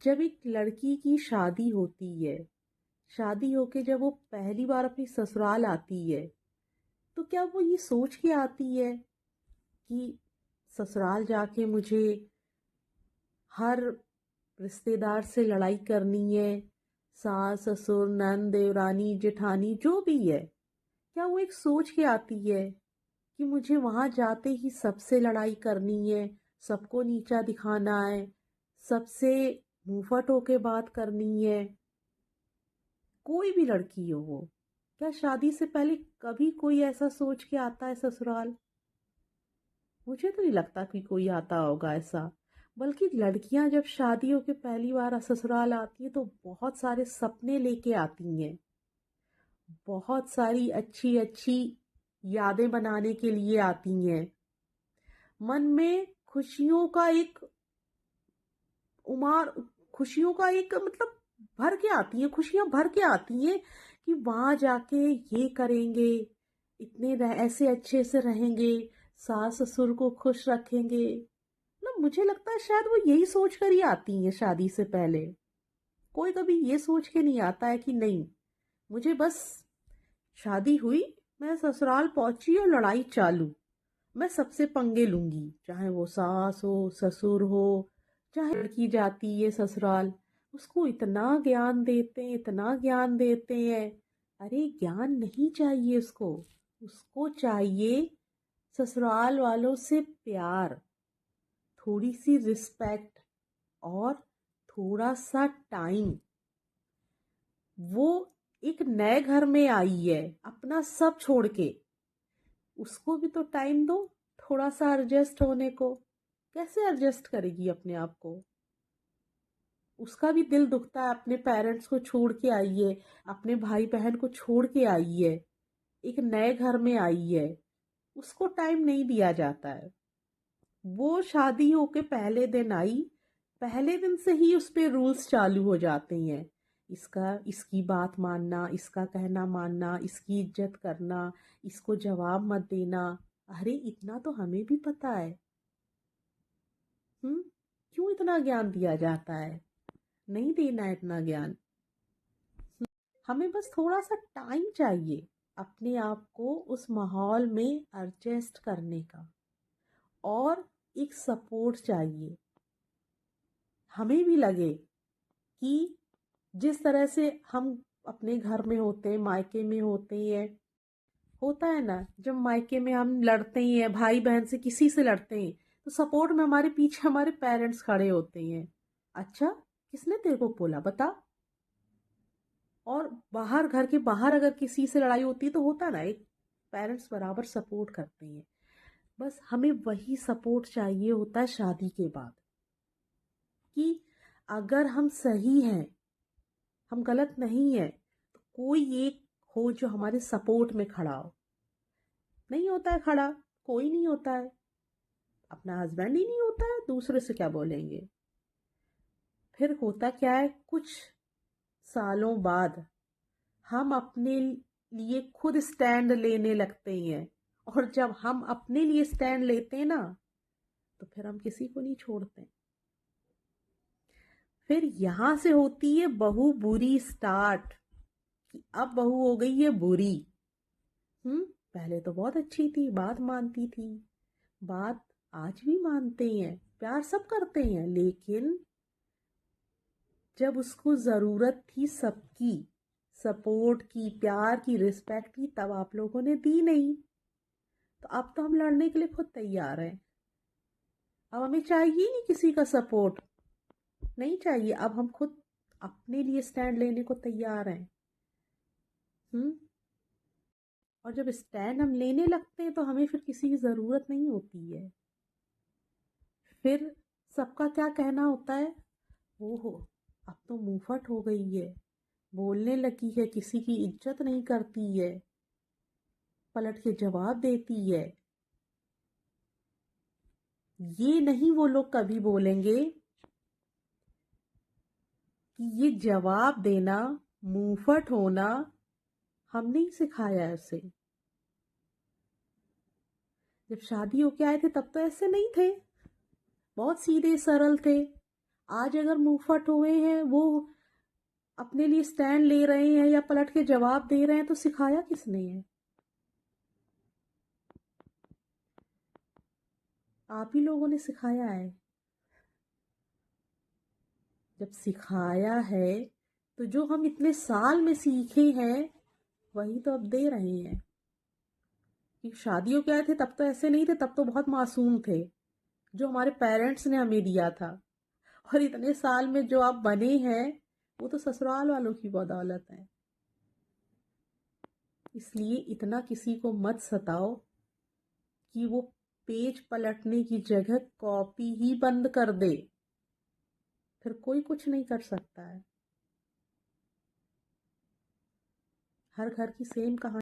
जब एक लड़की की शादी होती है, शादी होके जब वो पहली बार अपनी ससुराल आती है, तो क्या वो ये सोच के आती है कि ससुराल जाके मुझे हर रिश्तेदार से लड़ाई करनी है, सास ससुर नंद देवरानी जेठानी जो भी है, क्या वो एक सोच के आती है कि मुझे वहां जाते ही सबसे लड़ाई करनी है, सबको नीचा दिखाना है, सबसे मुंहफट होके बात करनी है? कोई भी लड़की हो वो, क्या शादी से पहले कभी कोई ऐसा सोच के आता है ससुराल? मुझे तो नहीं लगता कि कोई आता होगा ऐसा। बल्कि लड़कियां जब शादी होके पहली बार ससुराल आती है तो बहुत सारे सपने लेके आती हैं, बहुत सारी अच्छी अच्छी यादें बनाने के लिए आती हैं। मन में खुशियों का एक उमार खुशियों का एक मतलब भर के आती हैं, खुशियां भर के आती हैं कि वहां जाके ये करेंगे, ऐसे अच्छे से रहेंगे, सास ससुर को खुश रखेंगे। मतलब मुझे लगता है शायद वो यही सोच कर ही आती हैं शादी से पहले। कोई कभी ये सोच के नहीं आता है कि नहीं, मुझे बस शादी हुई, मैं ससुराल पहुंची और लड़ाई चालू, मैं सबसे पंगे लूंगी, चाहे वो सास हो ससुर हो, चाहे लड़की जाती है ससुराल, उसको इतना ज्ञान देते हैं, इतना ज्ञान देते हैं। अरे ज्ञान नहीं चाहिए उसको, उसको चाहिए ससुराल वालों से प्यार, थोड़ी सी रिस्पेक्ट और थोड़ा सा टाइम। वो एक नए घर में आई है अपना सब छोड़ के, उसको भी तो टाइम दो थोड़ा सा एडजस्ट होने को। कैसे एडजस्ट करेगी अपने आप को? उसका भी दिल दुखता है, अपने पेरेंट्स को छोड़ के आई है, अपने भाई बहन को छोड़ के आई है, एक नए घर में आई है, उसको टाइम नहीं दिया जाता है। वो शादी होके पहले दिन आई, पहले दिन से ही उस पे रूल्स चालू हो जाते हैं। इसकी बात मानना, इसका कहना मानना, इसकी इज्जत करना, इसको जवाब मत देना। अरे इतना तो हमें भी पता है। हम्म। क्यों इतना ज्ञान दिया जाता है? नहीं देना है इतना ज्ञान। हमें बस थोड़ा सा टाइम चाहिए अपने आप को उस माहौल में एडजस्ट करने का, और एक सपोर्ट चाहिए। हमें भी लगे कि जिस तरह से हम अपने घर में होते हैं, मायके में होते हैं, होता है ना, जब मायके में हम लड़ते ही हैं, भाई बहन से किसी से लड़ते हैं, तो सपोर्ट में हमारे पीछे हमारे पेरेंट्स खड़े होते हैं। अच्छा, किसने तेरे को बोला बता? और बाहर, घर के बाहर अगर किसी से लड़ाई होती है तो होता ना, एक पेरेंट्स बराबर सपोर्ट करते हैं। बस हमें वही सपोर्ट चाहिए होता है शादी के बाद, कि अगर हम सही हैं, हम गलत नहीं है, तो कोई एक हो जो हमारे सपोर्ट में खड़ा हो। नहीं होता है खड़ा, कोई नहीं होता है, अपना हस्बैंड ही नहीं होता है, दूसरे से क्या बोलेंगे? फिर होता क्या है, कुछ सालों बाद हम अपने लिए खुद स्टैंड लेने लगते हैं, और जब हम अपने लिए स्टैंड लेते हैं ना, तो फिर हम किसी को नहीं छोड़ते। फिर यहां से होती है बहू बुरी स्टार्ट, कि अब बहू हो गई है बुरी। पहले तो बहुत अच्छी थी, बात मानती थी, बात आज भी मानते हैं, प्यार सब करते हैं, लेकिन जब उसको जरूरत थी सबकी सपोर्ट की, प्यार की, रिस्पेक्ट की, तब आप लोगों ने दी नहीं। तो अब तो हम लड़ने के लिए खुद तैयार हैं। अब हमें चाहिए ही नहीं किसी का सपोर्ट, नहीं चाहिए। अब हम खुद अपने लिए स्टैंड लेने को तैयार हैं। हम्म। और जब स्टैंड हम लेने लगते हैं तो हमें फिर किसी की ज़रूरत नहीं होती है। फिर सबका क्या कहना होता है, ओहो अब तो मुंहफट हो गई है, बोलने लगी है, किसी की इज्जत नहीं करती है, पलट के जवाब देती है। ये नहीं वो लोग कभी बोलेंगे कि ये जवाब देना, मुंहफट होना हमने ही सिखाया है उसे। जब शादी होके आए थे तब तो ऐसे नहीं थे, बहुत सीधे सरल थे। आज अगर मुंहफट हुए हैं, वो अपने लिए स्टैंड ले रहे हैं या पलट के जवाब दे रहे हैं, तो सिखाया किसने है? आप ही लोगों ने सिखाया है। जब सिखाया है तो जो हम इतने साल में सीखे हैं वही तो अब दे रहे हैं। कि शादियों के आए थे तब तो ऐसे नहीं थे, तब तो बहुत मासूम थे। जो हमारे पेरेंट्स ने हमें दिया था, और इतने साल में जो आप बने हैं वो तो ससुराल वालों की बदौलत है। इसलिए इतना किसी को मत सताओ कि वो पेज पलटने की जगह कॉपी ही बंद कर दे। फिर कोई कुछ नहीं कर सकता है। हर घर की सेम कहानी।